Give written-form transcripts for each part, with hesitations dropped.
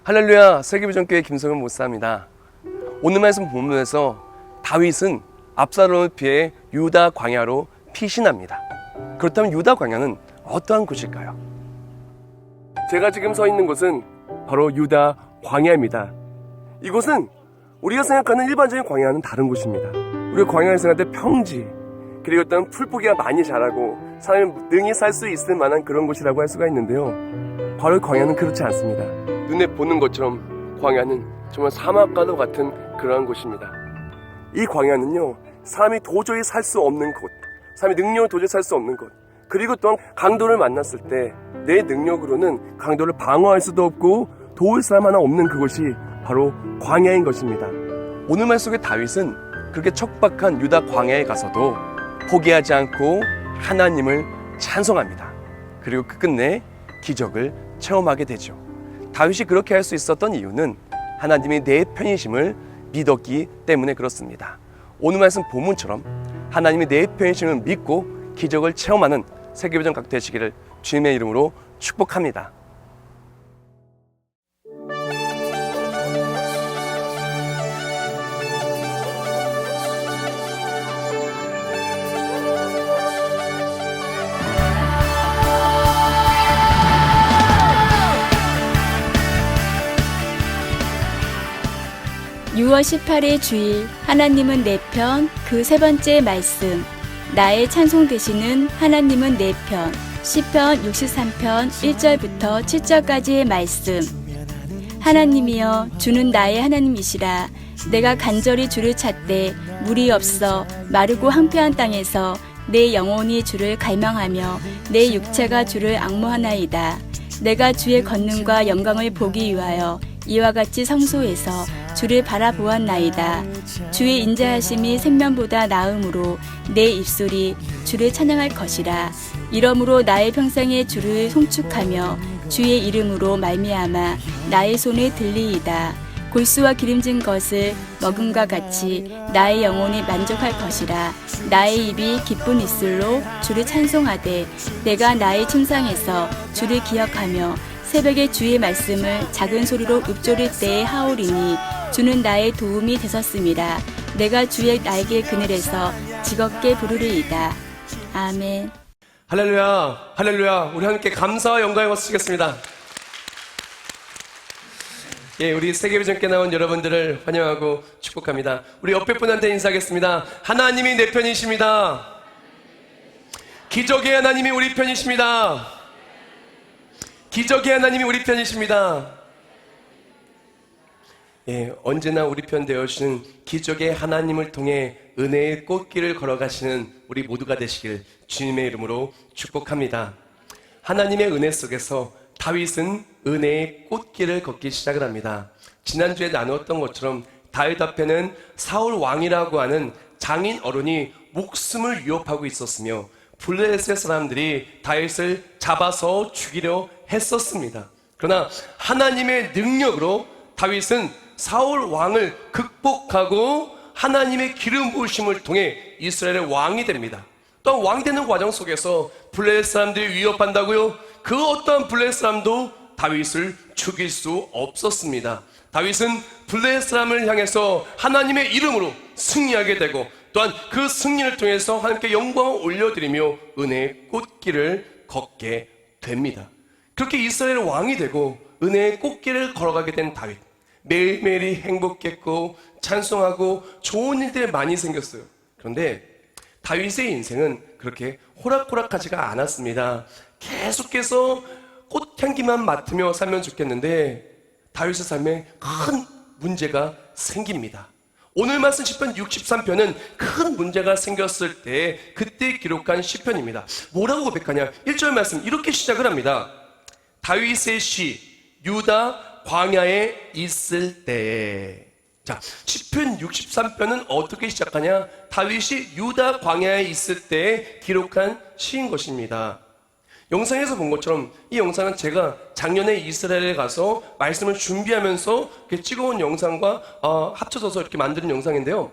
할렐루야, 세계비전교회 김성현 목사입니다. 오늘 말씀 본문에서 다윗은 압살롬을 피해 유다 광야로 피신합니다. 그렇다면 유다 광야는 어떠한 곳일까요? 제가 지금 서 있는 곳은 바로 유다 광야입니다. 이곳은 우리가 생각하는 일반적인 광야는 다른 곳입니다. 우리가 광야를 생각할 때 평지, 그리고 어떤 풀포기가 많이 자라고 사람이 능히 살 수 있을 만한 그런 곳이라고 할 수가 있는데요. 바로 광야는 그렇지 않습니다. 눈에 보는 것처럼 광야는 정말 사막과도 같은 그러한 곳입니다. 이 광야는요, 사람이 도저히 살 수 없는 곳, 사람이 능력으로 도저히 살 수 없는 곳, 그리고 또한 강도를 만났을 때 내 능력으로는 강도를 방어할 수도 없고 도울 사람 하나 없는 그곳이 바로 광야인 것입니다. 오늘 말 속에 다윗은 그렇게 척박한 유다 광야에 가서도 포기하지 않고 하나님을 찬송합니다. 그리고 끝내 기적을 체험하게 되죠. 다윗이 그렇게 할 수 있었던 이유는 하나님이 내 편이심을 믿었기 때문에 그렇습니다. 오늘 말씀 본문처럼 하나님이 내 편이심을 믿고 기적을 체험하는 세계비전 각 되시기를 주님의 이름으로 축복합니다. (6월 18일) 주일 하나님은 내 편 그 세 번째 말씀 나의 찬송 되시는 하나님은 내 편 시편 63편 1절부터 7절까지의 말씀. 하나님이여 주는 나의 하나님이시라. 내가 간절히 주를 찾되 물이 없어 마르고 황폐한 땅에서 내 영혼이 주를 갈망하며 내 육체가 주를 앙모하나이다. 내가 주의 권능과 영광을 보기 위하여 이와 같이 성소에서 주를 바라보았나이다. 주의 인자하심이 생명보다 나음으로 내 입술이 주를 찬양할 것이라. 이러므로 나의 평생에 주를 송축하며 주의 이름으로 말미암아 나의 손에 들리이다. 골수와 기름진 것을 먹음과 같이 나의 영혼이 만족할 것이라. 나의 입이 기쁜 입술로 주를 찬송하되 내가 나의 침상에서 주를 기억하며 새벽에 주의 말씀을 작은 소리로 읊조릴 때에 하오리니 주는 나의 도움이 되셨습니다. 내가 주의 날개 그늘에서 즐겁게 부르리이다. 아멘. 할렐루야, 할렐루야. 우리 함께 감사와 영광을 받으시겠습니다. 예, 우리 세계비전께 나온 여러분들을 환영하고 축복합니다. 우리 옆에 분한테 인사하겠습니다. 하나님이 내 편이십니다. 기적의 하나님이 우리 편이십니다. 기적의 하나님이 우리 편이십니다. 예, 언제나 우리 편 되어주시는 기적의 하나님을 통해 은혜의 꽃길을 걸어가시는 우리 모두가 되시길 주님의 이름으로 축복합니다. 하나님의 은혜 속에서 다윗은 은혜의 꽃길을 걷기 시작을 합니다. 지난주에 나누었던 것처럼 다윗 앞에는 사울 왕이라고 하는 장인 어른이 목숨을 위협하고 있었으며 블레셋 사람들이 다윗을 잡아서 죽이려 했었습니다. 그러나 하나님의 능력으로 다윗은 사울 왕을 극복하고 하나님의 기름 부으심을 통해 이스라엘의 왕이 됩니다. 또 왕이 되는 과정 속에서 블레셋 사람들이 위협한다고요? 그 어떠한 블레셋 사람도 다윗을 죽일 수 없었습니다. 다윗은 블레셋 사람을 향해서 하나님의 이름으로 승리하게 되고 또한 그 승리를 통해서 하나님께 영광을 올려드리며 은혜의 꽃길을 걷게 됩니다. 그렇게 이스라엘의 왕이 되고 은혜의 꽃길을 걸어가게 된 다윗, 매일매일이 행복했고 찬송하고 좋은 일들이 많이 생겼어요. 그런데 다윗의 인생은 그렇게 호락호락하지가 않았습니다. 계속해서 꽃향기만 맡으며 살면 좋겠는데 다윗의 삶에 큰 문제가 생깁니다. 오늘 말씀 시편 63편은 큰 문제가 생겼을 때 그때 기록한 시편입니다. 뭐라고 고백하냐? 1절 말씀 이렇게 시작을 합니다. 다윗의 시 유다 광야에 있을 때에. 자, 시편 63편은 어떻게 시작하냐? 다윗이 유다 광야에 있을 때에 기록한 시인 것입니다. 영상에서 본 것처럼 이 영상은 제가 작년에 이스라엘에 가서 말씀을 준비하면서 이렇게 찍어온 영상과 합쳐져서 이렇게 만드는 영상인데요.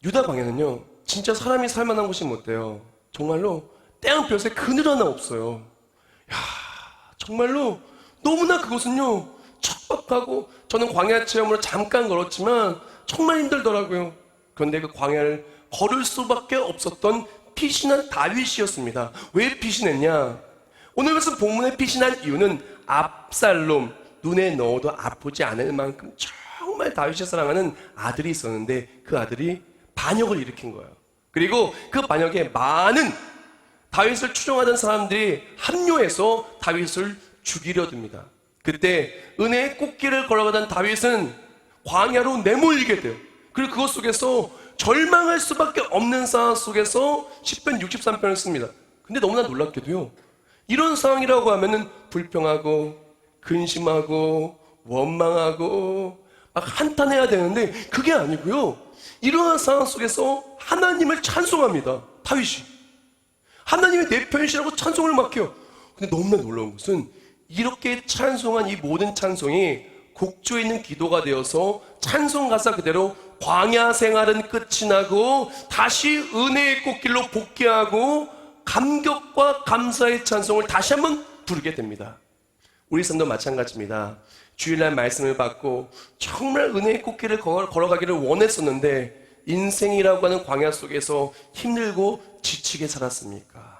유다 광야는요, 진짜 사람이 살만한 곳이 못 돼요. 정말로 떼양볕에 그늘 하나 없어요. 야, 정말로 너무나 그곳은요 척박하고 저는 광야 체험으로 잠깐 걸었지만 정말 힘들더라고요. 그런데 그 광야를 걸을 수밖에 없었던 피신한 다윗이었습니다. 왜 피신했냐? 오늘 말씀 본문에 피신한 이유는 압살롬, 눈에 넣어도 아프지 않을 만큼 정말 다윗이 사랑하는 아들이 있었는데 그 아들이 반역을 일으킨 거예요. 그리고 그 반역에 많은 다윗을 추종하던 사람들이 합류해서 다윗을 죽이려 듭니다. 그때 은혜의 꽃길을 걸어가던 다윗은 광야로 내몰리게 돼요. 그리고 그것 속에서 절망할 수밖에 없는 상황 속에서 시편 63편을 씁니다. 근데 너무나 놀랍게도요, 이런 상황이라고 하면은 불평하고 근심하고 원망하고 막 한탄해야 되는데 그게 아니고요, 이러한 상황 속에서 하나님을 찬송합니다. 다윗이 하나님의 내 편이시라고 찬송을 막 해요. 근데 너무나 놀라운 것은 이렇게 찬송한 이 모든 찬송이 곡조에 있는 기도가 되어서 찬송 가사 그대로 광야 생활은 끝이 나고 다시 은혜의 꽃길로 복귀하고 감격과 감사의 찬송을 다시 한번 부르게 됩니다. 우리 삶도 마찬가지입니다. 주일날 말씀을 받고 정말 은혜의 꽃길을 걸어가기를 원했었는데 인생이라고 하는 광야 속에서 힘들고 지치게 살았습니까?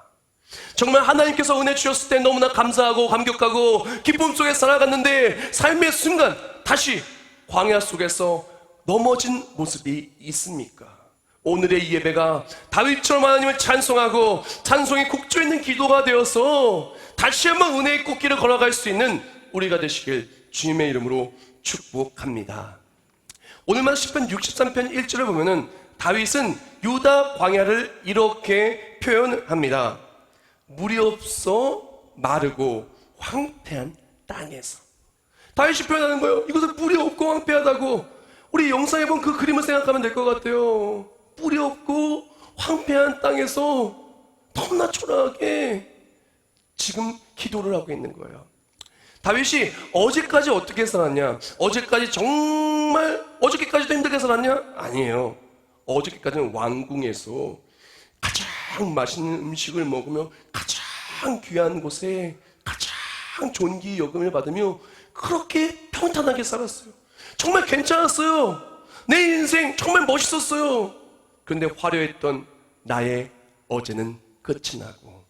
정말 하나님께서 은혜 주셨을 때 너무나 감사하고 감격하고 기쁨 속에 살아갔는데 삶의 순간 다시 광야 속에서 넘어진 모습이 있습니까? 오늘의 이 예배가 다윗처럼 하나님을 찬송하고 찬송이 곡조 있는 기도가 되어서 다시 한번 은혜의 꽃길을 걸어갈 수 있는 우리가 되시길 주님의 이름으로 축복합니다. 오늘만 시편 63편 1절을 보면은 다윗은 유다 광야를 이렇게 표현합니다. 물이 없어 마르고 황폐한 땅에서. 다윗이 표현하는 거예요. 이것은 물이 없고 황폐하다고. 우리 영상에 본 그 그림을 생각하면 될 것 같아요. 물이 없고 황폐한 땅에서 너무나 초라하게 지금 기도를 하고 있는 거예요. 다윗이 어제까지 어떻게 살았냐? 어저께까지도 힘들게 살았냐? 아니에요. 어저께까지는 왕궁에서 가장 맛있는 음식을 먹으며 가장 귀한 곳에 가장 존귀 여김을 받으며 그렇게 평탄하게 살았어요. 정말 괜찮았어요. 내 인생 정말 멋있었어요. 그런데 화려했던 나의 어제는 끝이 나고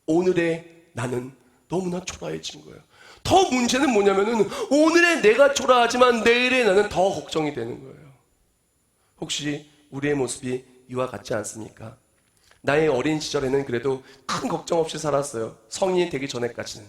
오늘의 나는 너무나 초라해진 거예요. 더 문제는 뭐냐면은 오늘의 내가 초라하지만 내일의 나는 더 걱정이 되는 거예요. 혹시 우리의 모습이 이와 같지 않습니까? 나의 어린 시절에는 그래도 큰 걱정 없이 살았어요. 성인이 되기 전에까지는.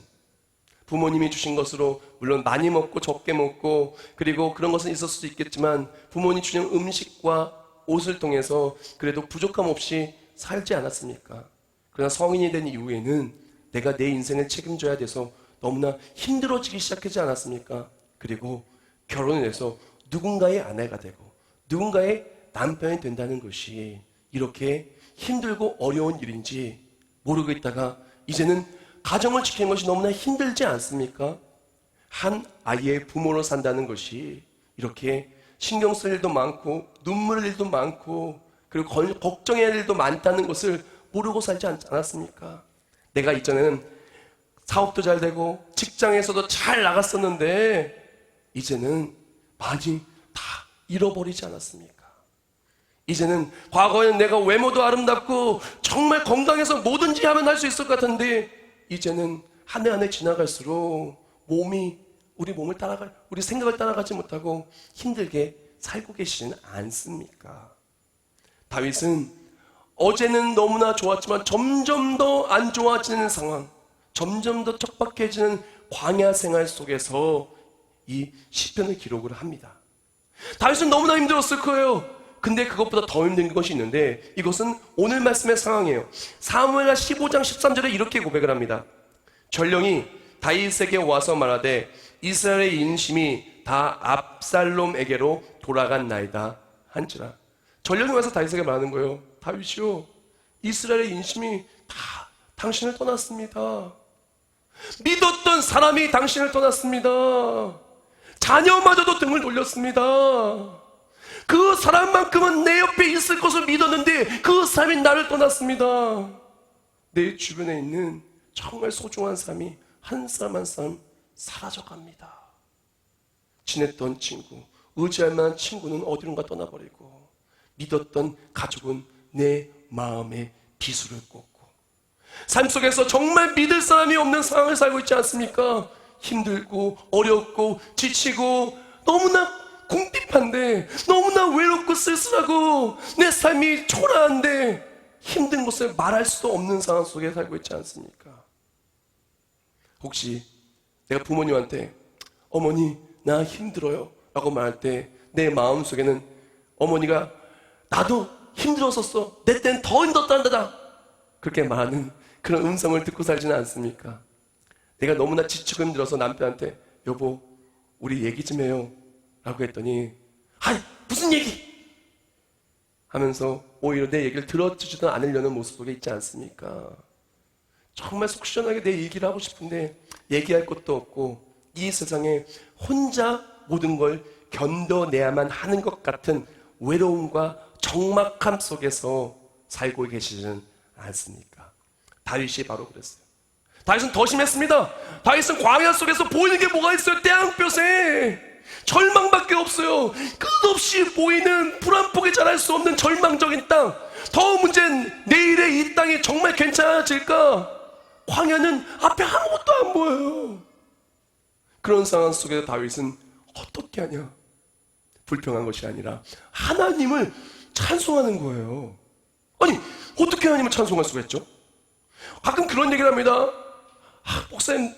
부모님이 주신 것으로 물론 많이 먹고 적게 먹고 그리고 그런 것은 있을 수도 있겠지만 부모님 주신 음식과 옷을 통해서 그래도 부족함 없이 살지 않았습니까? 그러나 성인이 된 이후에는 내가 내 인생을 책임져야 돼서 너무나 힘들어지기 시작하지 않았습니까? 그리고 결혼을 해서 누군가의 아내가 되고 누군가의 남편이 된다는 것이 이렇게 힘들고 어려운 일인지 모르고 있다가 이제는 가정을 지키는 것이 너무나 힘들지 않습니까? 한 아이의 부모로 산다는 것이 이렇게 신경 쓸 일도 많고 눈물 흘릴 일도 많고 그리고 걱정해야 할 일도 많다는 것을 모르고 살지 않았습니까? 내가 이전에는 사업도 잘 되고 직장에서도 잘 나갔었는데 이제는 많이 다 잃어버리지 않았습니까? 이제는 과거에는 내가 외모도 아름답고 정말 건강해서 뭐든지 하면 할 수 있을 것 같은데 이제는 한 해 한 해 지나갈수록 우리 생각을 따라가지 못하고 힘들게 살고 계시지는 않습니까? 다윗은 어제는 너무나 좋았지만 점점 더 안 좋아지는 상황, 점점 더 척박해지는 광야 생활 속에서 이 시편을 기록을 합니다. 다윗은 너무나 힘들었을 거예요. 근데 그것보다 더 힘든 것이 있는데 이것은 오늘 말씀의 상황이에요. 사무엘하 15장 13절에 이렇게 고백을 합니다. 전령이 다윗에게 와서 말하되 이스라엘의 인심이 다 압살롬에게로 돌아간나이다 한지라. 전령이 와서 다윗에게 말하는 거예요. 다윗이요, 이스라엘의 인심이 다 당신을 떠났습니다. 믿었던 사람이 당신을 떠났습니다. 자녀마저도 등을 돌렸습니다. 그 사람만큼은 내 옆에 있을 것을 믿었는데 그 사람이 나를 떠났습니다. 내 주변에 있는 정말 소중한 사람이 한 사람 한 사람 사라져갑니다. 지냈던 친구, 의지할 만한 친구는 어디론가 떠나버리고 믿었던 가족은 내 마음의 비수를 꽂고 삶 속에서 정말 믿을 사람이 없는 상황을 살고 있지 않습니까? 힘들고 어렵고 지치고 너무나 궁핍한데, 너무나 외롭고 쓸쓸하고 내 삶이 초라한데 힘든 것을 말할 수도 없는 상황 속에 살고 있지 않습니까? 혹시 내가 부모님한테 어머니 나 힘들어요 라고 말할 때 내 마음속에는 어머니가 나도 힘들었었어, 내 땐 더 힘들었단다 그렇게 말하는 그런 음성을 듣고 살지는 않습니까? 내가 너무나 지치고 힘들어서 남편한테 여보 우리 얘기 좀 해요 라고 했더니 아니 무슨 얘기 하면서 오히려 내 얘기를 들어주지도 않으려는 모습 속에 있지 않습니까? 정말 속 시원하게 내 얘기를 하고 싶은데 얘기할 것도 없고 이 세상에 혼자 모든 걸 견뎌내야만 하는 것 같은 외로움과 적막함 속에서 살고 계시지는 않습니까? 다윗이 바로 그랬어요. 다윗은 더 심했습니다. 다윗은 광야 속에서 보이는 게 뭐가 있어요? 태양볕에 절망밖에 없어요. 끝없이 보이는 불 한 폭에 자랄 수 없는 절망적인 땅. 더 문제는 내일의 이 땅이 정말 괜찮아질까? 광야는 앞에 아무것도 안 보여요. 그런 상황 속에서 다윗은 어떻게 하냐? 불평한 것이 아니라 하나님을 찬송하는 거예요. 아니 어떻게 하나님을 찬송할 수가 있죠? 가끔 그런 얘기를 합니다. 목사님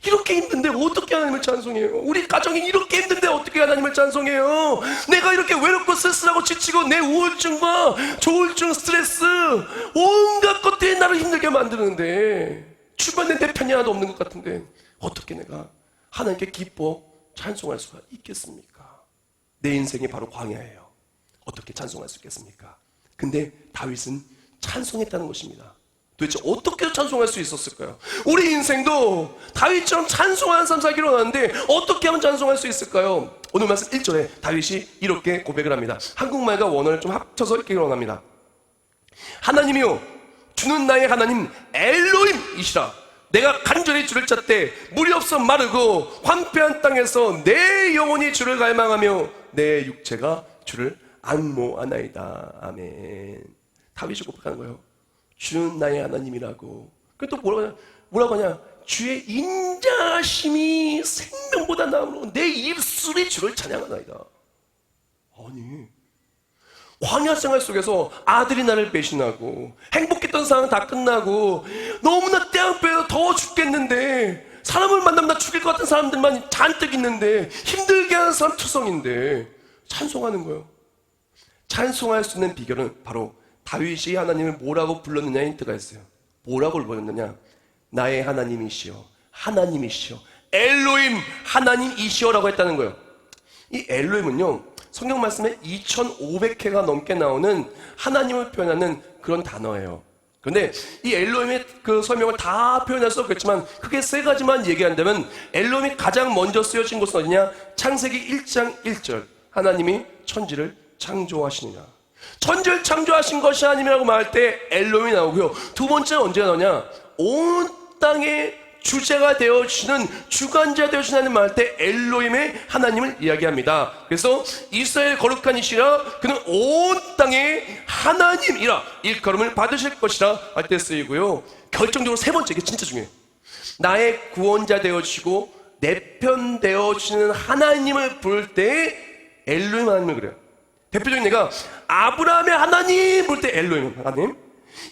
이렇게 힘든데 어떻게 하나님을 찬송해요? 우리 가정이 이렇게 힘든데 어떻게 하나님을 찬송해요? 내가 이렇게 외롭고 쓸쓸하고 지치고 내 우울증과 조울증, 스트레스 온갖 것들이 나를 힘들게 만드는데 주변에 내 편이 하나도 없는 것 같은데 어떻게 내가 하나님께 기뻐 찬송할 수가 있겠습니까? 내 인생이 바로 광야예요. 어떻게 찬송할 수 있겠습니까? 근데 다윗은 찬송했다는 것입니다. 도대체 어떻게 찬송할 수 있었을까요? 우리 인생도 다윗처럼 찬송하는 삶 살기로 하는데 어떻게 하면 찬송할 수 있을까요? 오늘 말씀 1절에 다윗이 이렇게 고백을 합니다. 한국말과 원어를 좀 합쳐서 이렇게 원합니다. 하나님이요 주는 나의 하나님 엘로힘이시라. 내가 간절히 주를 찾되 물이 없어 마르고 황폐한 땅에서 내 영혼이 주를 갈망하며 내 육체가 주를 안모하나이다. 아멘. 다윗이 고백하는 거예요. 주는 나의 하나님이라고. 그리고 또 뭐라고 하냐? 주의 인자심이 생명보다 나으므로 내 입술이 주를 찬양하나이다. 아니 광야 생활 속에서 아들이 나를 배신하고 행복했던 상황 다 끝나고 너무나 태양볕에서 더워 죽겠는데 사람을 만나면 나 죽일 것 같은 사람들만 잔뜩 있는데 힘들게 하는 사람 투성인데 찬송하는 거예요. 찬송할 수 있는 비결은 바로 다윗이 하나님을 뭐라고 불렀느냐에 힌트가 있어요. 뭐라고 불렀느냐? 나의 하나님이시여, 하나님이시여, 엘로힘 하나님이시여라고 했다는 거예요. 이 엘로힘은요 성경 말씀에 2500회가 넘게 나오는 하나님을 표현하는 그런 단어예요. 그런데 이 엘로힘의 그 설명을 다 표현할 수 없겠지만 크게 세 가지만 얘기한다면 엘로힘이 가장 먼저 쓰여진 곳은 어디냐? 창세기 1장 1절 하나님이 천지를 창조하시느냐. 천지를 창조하신 것이 하나님이라고 말할 때 엘로힘이 나오고요. 두 번째는 언제 나오냐? 온 땅의 주제가 되어주시는 주관자 되어주시는 하나님 말할 때 엘로힘의 하나님을 이야기합니다. 그래서 이스라엘 거룩한 이시라 그는 온 땅의 하나님이라 일컬음을 받으실 것이라 할 때 쓰이고요. 결정적으로 세 번째, 이게 진짜 중요해요. 나의 구원자 되어주시고 내 편 되어주시는 하나님을 부를 때 엘로힘 하나님을 그래요. 대표적인 예가 아브라함의 하나님 부를 때 엘로힘 하나님,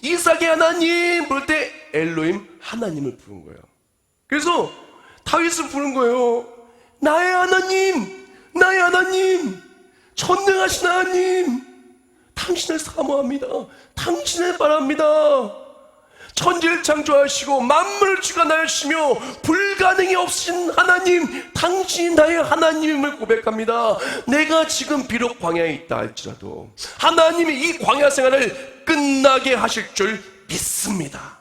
이삭의 하나님 부를 때 엘로힘 하나님을 부른 거예요. 그래서 다윗을 부른 거예요. 나의 하나님, 나의 하나님, 전능하신 하나님, 당신을 사모합니다. 당신을 바랍니다. 천지를 창조하시고 만물을 주관하시며 불가능이 없으신 하나님, 당신이 나의 하나님임을 고백합니다. 내가 지금 비록 광야에 있다 할지라도 하나님이 이 광야 생활을 끝나게 하실 줄 믿습니다.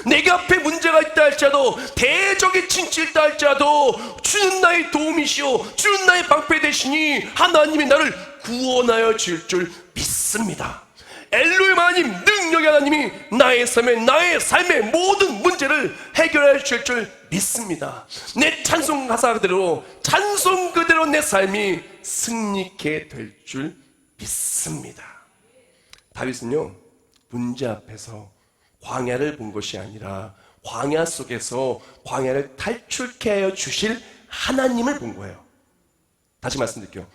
내게 앞에 문제가 있다 할지라도 대적의 진치 있다 할지라도 주는 나의 도움이시오 주는 나의 방패 되시니 하나님이 나를 구원하여 줄 믿습니다. 엘로힘 하나님, 능력의 하나님이 하나님이 나의 삶의 모든 문제를 해결해 주실 줄 믿습니다. 내 찬송 가사 그대로, 찬송 그대로 내 삶이 승리케 될 줄 믿습니다. 다윗은요, 문제 앞에서 광야를 본 것이 아니라 광야 속에서 광야를 탈출케 하여 주실 하나님을 본 거예요. 다시 말씀드릴게요.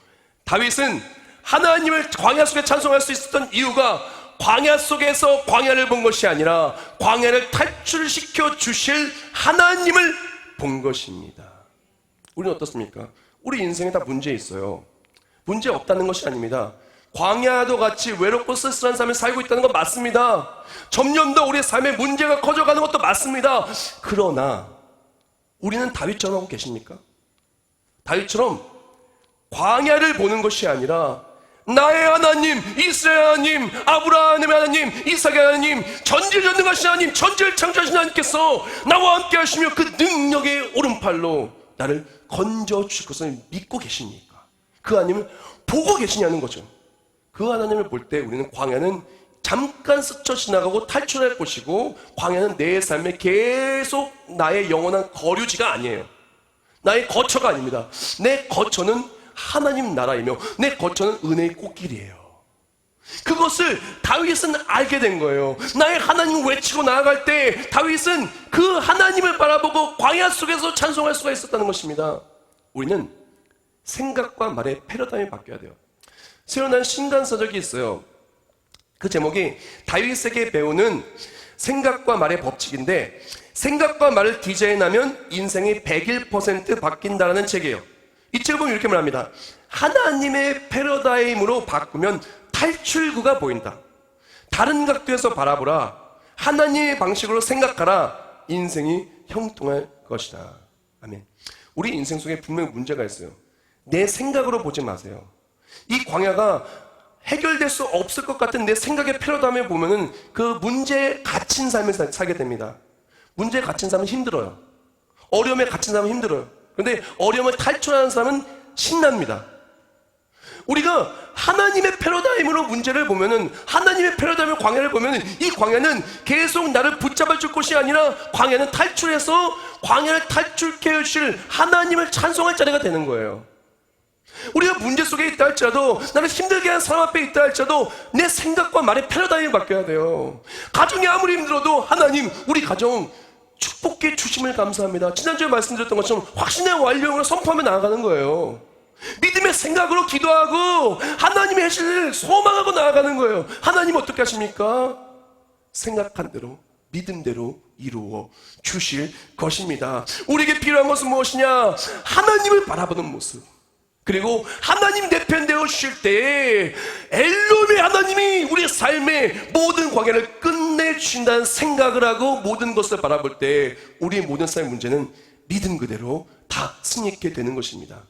다윗은 하나님을 광야 속에 찬송할 수 있었던 이유가 광야 속에서 광야를 본 것이 아니라 광야를 탈출시켜 주실 하나님을 본 것입니다. 우리는 어떻습니까? 우리 인생에 다 문제 있어요. 문제 없다는 것이 아닙니다. 광야도 같이 외롭고 쓸쓸한 삶을 살고 있다는 건 맞습니다. 점점 더 우리의 삶에 문제가 커져가는 것도 맞습니다. 그러나 우리는 다윗처럼 하고 계십니까? 다윗처럼 광야를 보는 것이 아니라 나의 하나님, 이스라엘 하나님, 아브라함의 하나님, 이삭의 하나님, 전지전능하신 하나님, 전지를 창조하신 하나님께서 나와 함께 하시며 그 능력의 오른팔로 나를 건져 주실 것을 믿고 계십니까? 그 하나님을 보고 계시냐는 거죠. 그 하나님을 볼 때 우리는 광야는 잠깐 스쳐 지나가고 탈출할 곳이고, 광야는 내 삶에 계속 나의 영원한 거류지가 아니에요. 나의 거처가 아닙니다. 내 거처는 하나님 나라이며 내 거처는 은혜의 꽃길이에요. 그것을 다윗은 알게 된 거예요. 나의 하나님을 외치고 나아갈 때 다윗은 그 하나님을 바라보고 광야 속에서 찬송할 수가 있었다는 것입니다. 우리는 생각과 말의 패러다임이 바뀌어야 돼요. 새로 난 신간서적이 있어요. 그 제목이 다윗에게 배우는 생각과 말의 법칙인데, 생각과 말을 디자인하면 인생이 101% 바뀐다라는 책이에요. 이 책을 보면 이렇게 말합니다. 하나님의 패러다임으로 바꾸면 탈출구가 보인다. 다른 각도에서 바라보라. 하나님의 방식으로 생각하라. 인생이 형통할 것이다. 아멘. 우리 인생 속에 분명히 문제가 있어요. 내 생각으로 보지 마세요. 이 광야가 해결될 수 없을 것 같은 내 생각의 패러다임을 보면은 그 문제에 갇힌 삶을 살게 됩니다. 문제에 갇힌 삶은 힘들어요. 어려움에 갇힌 삶은 힘들어요. 그런데 어려움을 탈출하는 사람은 신납니다. 우리가 하나님의 패러다임으로 문제를 보면은, 하나님의 패러다임으로 광야를 보면은, 이 광야는 계속 나를 붙잡아 줄 것이 아니라 광야는 탈출해서 광야를 탈출케 해주실 하나님을 찬송할 자리가 되는 거예요. 우리가 문제 속에 있다 할지라도, 나를 힘들게 하는 사람 앞에 있다 할지라도 내 생각과 말의 패러다임이 바뀌어야 돼요. 가정이 아무리 힘들어도 하나님, 우리 가정 축복해 주심을 감사합니다. 지난주에 말씀드렸던 것처럼 확신의 완료형을 선포하며 나아가는 거예요. 믿음의 생각으로 기도하고 하나님의 해실 일을 소망하고 나아가는 거예요. 하나님 어떻게 하십니까? 생각한 대로 믿음대로 이루어 주실 것입니다. 우리에게 필요한 것은 무엇이냐? 하나님을 바라보는 모습, 그리고 하나님 내 편 되어 주실 때 엘로의 하나님이 우리의 삶의 모든 광야를 끝내주신다는 생각을 하고 모든 것을 바라볼 때 우리의 모든 삶의 문제는 믿음 그대로 다 승리하게 되는 것입니다.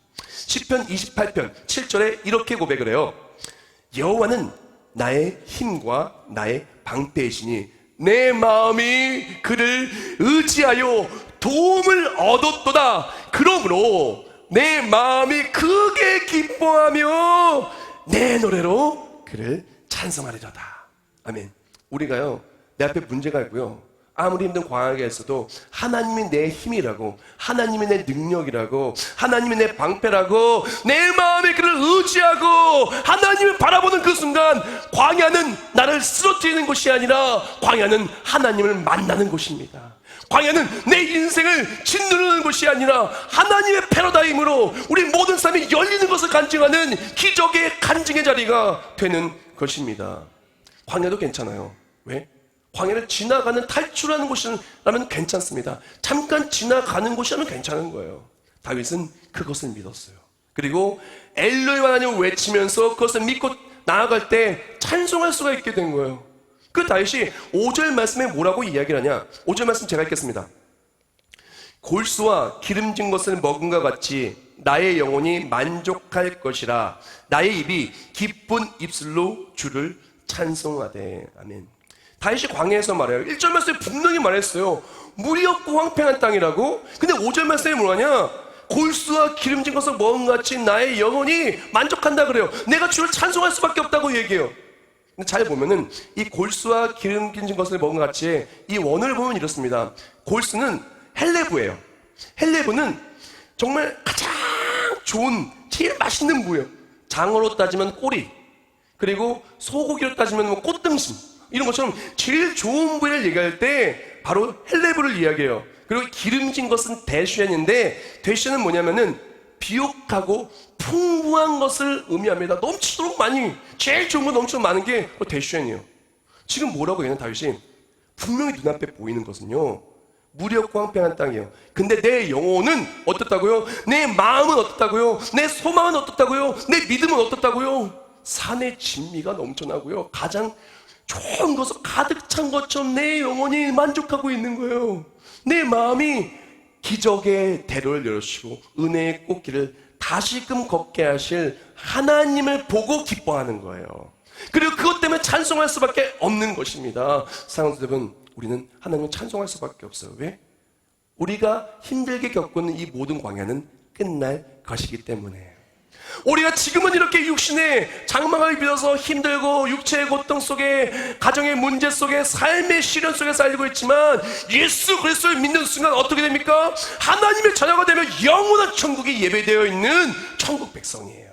시편 28편 7절에 이렇게 고백을 해요. 여호와는 나의 힘과 나의 방패이시니 내 마음이 그를 의지하여 도움을 얻었도다. 그러므로 내 마음이 크게 기뻐하며 내 노래로 그를 찬송하리로다. 아멘. 우리가요, 내 앞에 문제가 있고요, 아무리 힘든 광야가 있어도 하나님이 내 힘이라고, 하나님이 내 능력이라고, 하나님이 내 방패라고 내 마음에 그를 의지하고 하나님을 바라보는 그 순간 광야는 나를 쓰러뜨리는 것이 아니라 광야는 하나님을 만나는 곳입니다. 광야는 내 인생을 짓누르는 것이 아니라 하나님의 패러다임으로 우리 모든 삶이 열리는 것을 간증하는 기적의 간증의 자리가 되는 것입니다. 광야도 괜찮아요. 왜? 광야를 지나가는 탈출하는 곳이라면 괜찮습니다. 잠깐 지나가는 곳이라면 괜찮은 거예요. 다윗은 그것을 믿었어요. 그리고 엘로이 하나님을 외치면서 그것을 믿고 나아갈 때 찬송할 수가 있게 된 거예요. 그 다윗이 5절 말씀에 뭐라고 이야기를 하냐? 5절 말씀 제가 읽겠습니다. 골수와 기름진 것을 먹은과 같이 나의 영혼이 만족할 것이라. 나의 입이 기쁜 입술로 주를 찬송하되. 아멘. 다윗이 광야에서 말해요. 1절 말씀에 분명히 말했어요. 물이 없고 황폐한 땅이라고. 근데 5절 말씀에 뭐하냐? 골수와 기름진 것을 먹은 것 같이 나의 영혼이 만족한다 그래요. 내가 주를 찬송할 수밖에 없다고 얘기해요. 근데 잘 보면은 이 골수와 기름진 것을 먹은 것 같이 이 원을 보면 이렇습니다. 골수는 헬레부예요. 헬레부는 정말 가장 좋은, 제일 맛있는 부위예요. 장어로 따지면 꼬리, 그리고 소고기로 따지면 뭐 꽃등심, 이런 것처럼 제일 좋은 부위를 얘기할 때 바로 헬레부를 이야기해요. 그리고 기름진 것은 대슈엔인데, 대슈엔은 뭐냐면은 비옥하고 풍부한 것을 의미합니다. 넘치도록 많이, 제일 좋은 거 넘치도록 많은 게 대슈엔이에요. 지금 뭐라고 얘는 다윗이? 분명히 눈앞에 보이는 것은요, 무렵고 황폐한 땅이에요. 근데 내 영혼은 어떻다고요? 내 마음은 어떻다고요? 내 소망은 어떻다고요? 내 믿음은 어떻다고요? 산의 진미가 넘쳐나고요, 가장 좋은 것으로 가득 찬 것처럼 내 영혼이 만족하고 있는 거예요. 내 마음이 기적의 대로를 열어주시고 은혜의 꽃길을 다시금 걷게 하실 하나님을 보고 기뻐하는 거예요. 그리고 그것 때문에 찬송할 수밖에 없는 것입니다. 사랑하는 여러분, 우리는 하나님을 찬송할 수밖에 없어요. 왜? 우리가 힘들게 겪고 있는 이 모든 광야는 끝날 것이기 때문에. 우리가 지금은 이렇게 육신의 장막을 빌어서 힘들고 육체의 고통 속에, 가정의 문제 속에, 삶의 시련 속에 살고 있지만, 예수 그리스도를 믿는 순간 어떻게 됩니까? 하나님의 자녀가 되면 영원한 천국이 예배되어 있는 천국 백성이에요.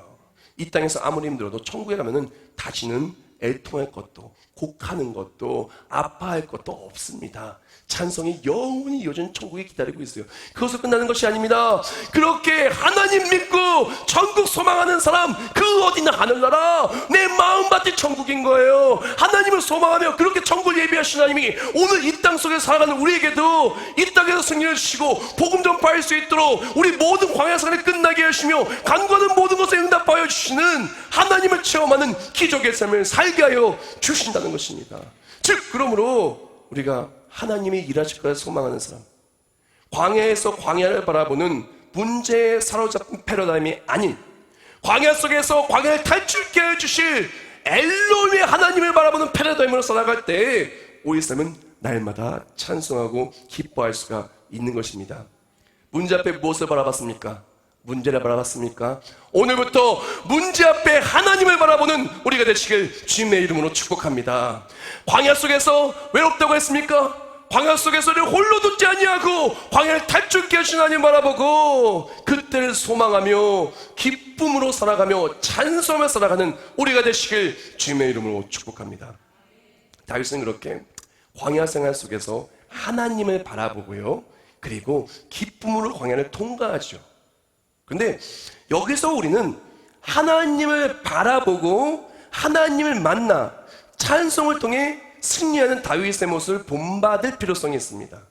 이 땅에서 아무리 힘들어도 천국에 가면은 다시는 애통할 것도, 곡하는 것도, 아파할 것도 없습니다. 찬송이 영원히 이어지는 천국이 기다리고 있어요. 그것으로 끝나는 것이 아닙니다. 그렇게 하나님 믿고 천국 소망하는 사람, 그 어디나 하늘나라, 내 마음밭이 천국인 거예요. 하나님을 소망하며 그렇게 천국을 예비하신 하나님이 오늘 이 땅 속에 살아가는 우리에게도 이 땅에서 승리를 주시고 복음 전파할 수 있도록 우리 모든 광야 생활을 끝나게 하시며 간구하는 모든 것에 응답하여 주시는 하나님을 체험하는 기적의 삶을 살게 하여 주신다는 것입니다. 즉, 그러므로 우리가 하나님이 일하실 것을 소망하는 사람, 광야에서 광야를 바라보는 문제에 사로잡힌 패러다임이 아닌, 광야 속에서 광야를 탈출케 해주실 엘로힘의 하나님을 바라보는 패러다임으로 살아갈 때 우리 삶은 날마다 찬송하고 기뻐할 수가 있는 것입니다. 문제 앞에 무엇을 바라봤습니까? 문제를 바라봤습니까? 오늘부터 문제 앞에 하나님을 바라보는 우리가 되시길 주님의 이름으로 축복합니다. 광야 속에서 외롭다고 했습니까? 광야 속에서를 홀로 두지 아니하고 광야를 탈출케 하신 하나님 바라보고 그때를 소망하며 기쁨으로 살아가며 찬송하며 살아가는 우리가 되시길 주님의 이름으로 축복합니다. 다윗은 그렇게 광야 생활 속에서 하나님을 바라보고요, 그리고 기쁨으로 광야를 통과하죠. 그런데 여기서 우리는 하나님을 바라보고 하나님을 만나 찬송을 통해 승리하는 다윗의 모습을 본받을 필요성이 있습니다.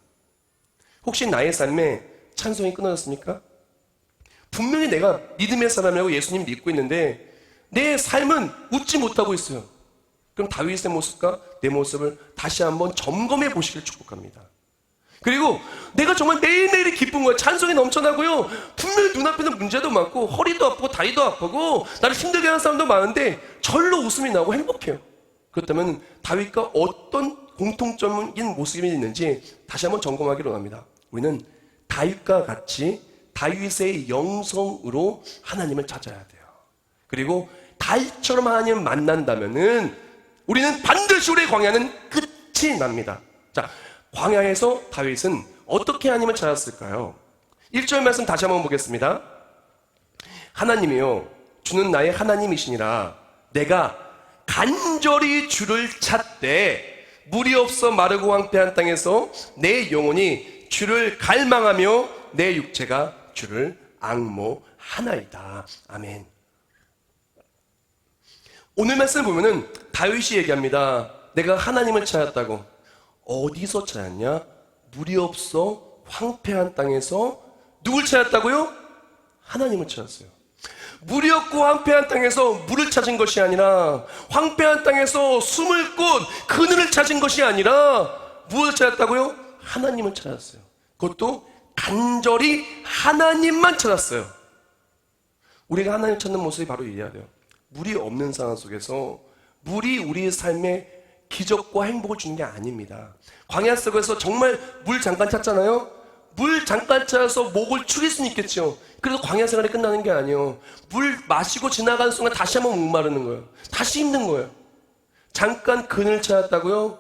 혹시 나의 삶에 찬송이 끊어졌습니까? 분명히 내가 믿음의 사람이라고 예수님 믿고 있는데 내 삶은 웃지 못하고 있어요. 그럼 다윗의 모습과 내 모습을 다시 한번 점검해 보시길 축복합니다. 그리고 내가 정말 매일매일이 기쁜 거예요. 찬송이 넘쳐나고요, 분명히 눈앞에는 문제도 많고 허리도 아프고 다리도 아프고 나를 힘들게 하는 사람도 많은데 절로 웃음이 나고 행복해요. 그렇다면 다윗과 어떤 공통점인 모습이 있는지 다시 한번 점검하기로 합니다. 우리는 다윗과 같이 다윗의 영성으로 하나님을 찾아야 돼요. 그리고 다윗처럼 하나님을 만난다면은 우리는 반드시 우리의 광야는 끝이 납니다. 자, 광야에서 다윗은 어떻게 하나님을 찾았을까요? 1절 말씀 다시 한번 보겠습니다. 하나님이요, 주는 나의 하나님이시니라. 내가 간절히 주를 찾되 물이 없어 마르고 황폐한 땅에서 내 영혼이 주를 갈망하며 내 육체가 주를 앙모하나이다. 아멘. 오늘 말씀을 보면은 다윗이 얘기합니다. 내가 하나님을 찾았다고. 어디서 찾았냐? 물이 없어 황폐한 땅에서 누굴 찾았다고요? 하나님을 찾았어요. 물이 없고 황폐한 땅에서 물을 찾은 것이 아니라, 황폐한 땅에서 숨을 곳 그늘을 찾은 것이 아니라 무엇을 찾았다고요? 하나님을 찾았어요. 그것도 간절히 하나님만 찾았어요. 우리가 하나님을 찾는 모습이 바로 이래야 돼요. 물이 없는 상황 속에서 물이 우리의 삶에 기적과 행복을 주는 게 아닙니다. 광야 속에서 정말 물 잠깐 찾잖아요. 물 잠깐 찾아서 목을 축일 수는 있겠죠. 그래서 광야 생활이 끝나는 게 아니에요. 물 마시고 지나가는 순간 다시 한번 목마르는 거예요. 다시 힘든 거예요. 잠깐 그늘을 찾았다고요?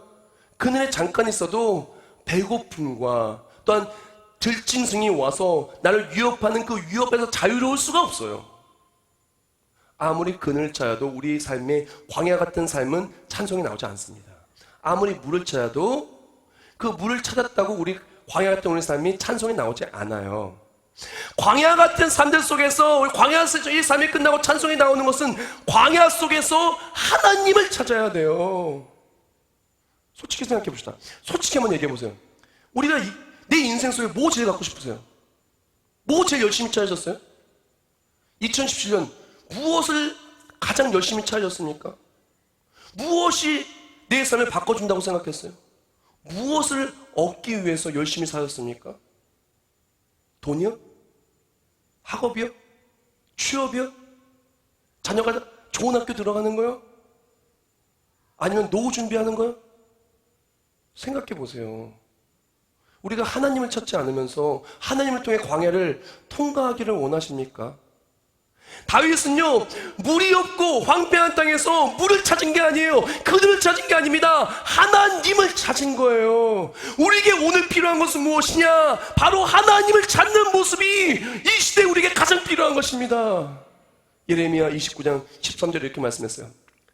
그늘에 잠깐 있어도 배고픔과 또한 들짐승이 와서 나를 위협하는 그 위협에서 자유로울 수가 없어요. 아무리 그늘을 찾아도 우리 삶의 광야 같은 삶은 찬송이 나오지 않습니다. 아무리 물을 찾아도 그 물을 찾았다고 우리 광야 같은 우리 삶이 찬송이 나오지 않아요. 광야 같은 삶들 속에서 우리 광야 이 삶이 끝나고 찬송이 나오는 것은 광야 속에서 하나님을 찾아야 돼요. 솔직히 생각해 봅시다. 솔직히 한번 얘기해 보세요. 우리가 내 인생 속에 뭐 제일 갖고 싶으세요? 뭐 제일 열심히 찾으셨어요? 2017년 무엇을 가장 열심히 찾으셨습니까? 무엇이 내 삶을 바꿔준다고 생각했어요? 무엇을 얻기 위해서 열심히 사셨습니까? 돈이요? 학업이요? 취업이요? 자녀가 좋은 학교 들어가는 거요? 아니면 노후 준비하는 거요? 생각해 보세요. 우리가 하나님을 찾지 않으면서 하나님을 통해 광야를 통과하기를 원하십니까? 다윗은요, 물이 없고 황폐한 땅에서 물을 찾은 게 아니에요. 그들을 찾은 게 아닙니다. 하나님을 찾은 거예요. 우리에게 오늘 필요한 것은 무엇이냐? 바로 하나님을 찾는 모습이 이 시대에 우리에게 가장 필요한 것입니다. 예레미야 29장 13절에 이렇게 말씀했어요.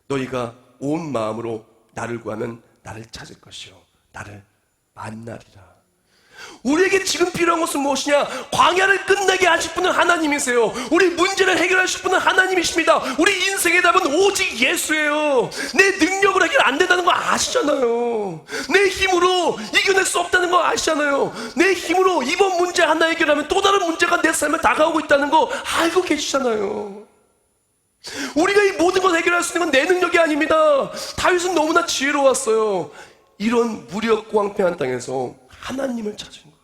너희가 온 마음으로 나를 구하면 나를 찾을 것이요 나를 만나리라. 우리에게 지금 필요한 것은 무엇이냐? 광야를 끝내게 하실 분은 하나님이세요. 우리 문제를 해결하실 분은 하나님이십니다. 우리 인생의 답은 오직 예수예요. 내 능력으로 해결 안 된다는 거 아시잖아요. 내 힘으로 이겨낼 수 없다는 거 아시잖아요. 내 힘으로 이번 문제 하나 해결하면 또 다른 문제가 내 삶에 다가오고 있다는 거 알고 계시잖아요. 우리가 이 모든 걸 해결할 수 있는 건 내 능력이 아닙니다. 다윗은 너무나 지혜로웠어요. 이런 무력 황폐한 땅에서 하나님을 찾은 거예요.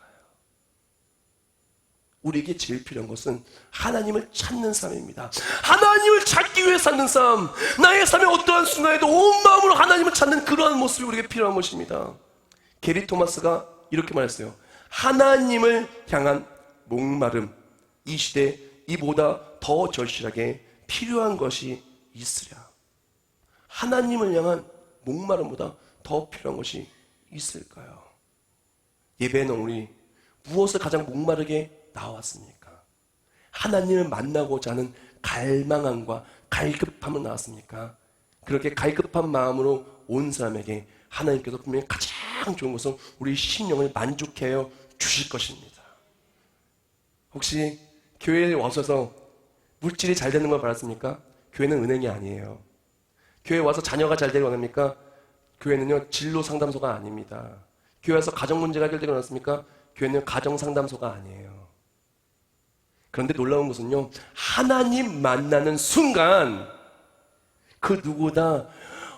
우리에게 제일 필요한 것은 하나님을 찾는 삶입니다. 하나님을 찾기 위해 사는 삶, 나의 삶의 어떠한 순간에도 온 마음으로 하나님을 찾는 그러한 모습이 우리에게 필요한 것입니다. 게리 토마스가 이렇게 말했어요. 하나님을 향한 목마름, 이 시대에 이보다 더 절실하게 필요한 것이 있으랴. 하나님을 향한 목마름보다 더 필요한 것이 있을까요? 예배는 우리 무엇을 가장 목마르게 나왔습니까? 하나님을 만나고자 하는 갈망함과 갈급함을 나왔습니까? 그렇게 갈급한 마음으로 온 사람에게 하나님께서 분명히 가장 좋은 것은 우리 심령을 만족하여 주실 것입니다. 혹시 교회에 와셔서 물질이 잘 되는 걸 바랐습니까? 교회는 은행이 아니에요. 교회에 와서 자녀가 잘 되길 원합니까? 교회는요, 진로 상담소가 아닙니다. 교회에서 가정 문제가 해결되고 나왔습니까? 교회는 가정 상담소가 아니에요. 그런데 놀라운 것은요, 하나님 만나는 순간 그 누구보다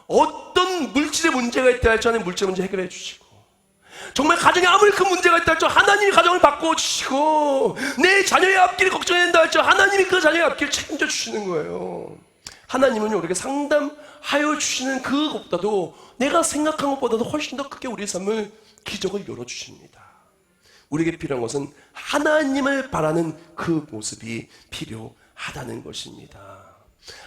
어떤 물질의 문제가 있다 할지라도 물질 문제 해결해 주시고, 정말 가정에 아무리 큰 문제가 있다 할지라도 하나님이 가정을 바꿔주시고, 내 자녀의 앞길을 걱정해야 된다 할지라도 하나님이 그 자녀의 앞길을 책임져 주시는 거예요. 하나님은요, 우리에게 상담하여 주시는 그것보다도 내가 생각한 것보다도 훨씬 더 크게 우리의 삶을 기적을 열어주십니다. 우리에게 필요한 것은 하나님을 바라는 그 모습이 필요하다는 것입니다.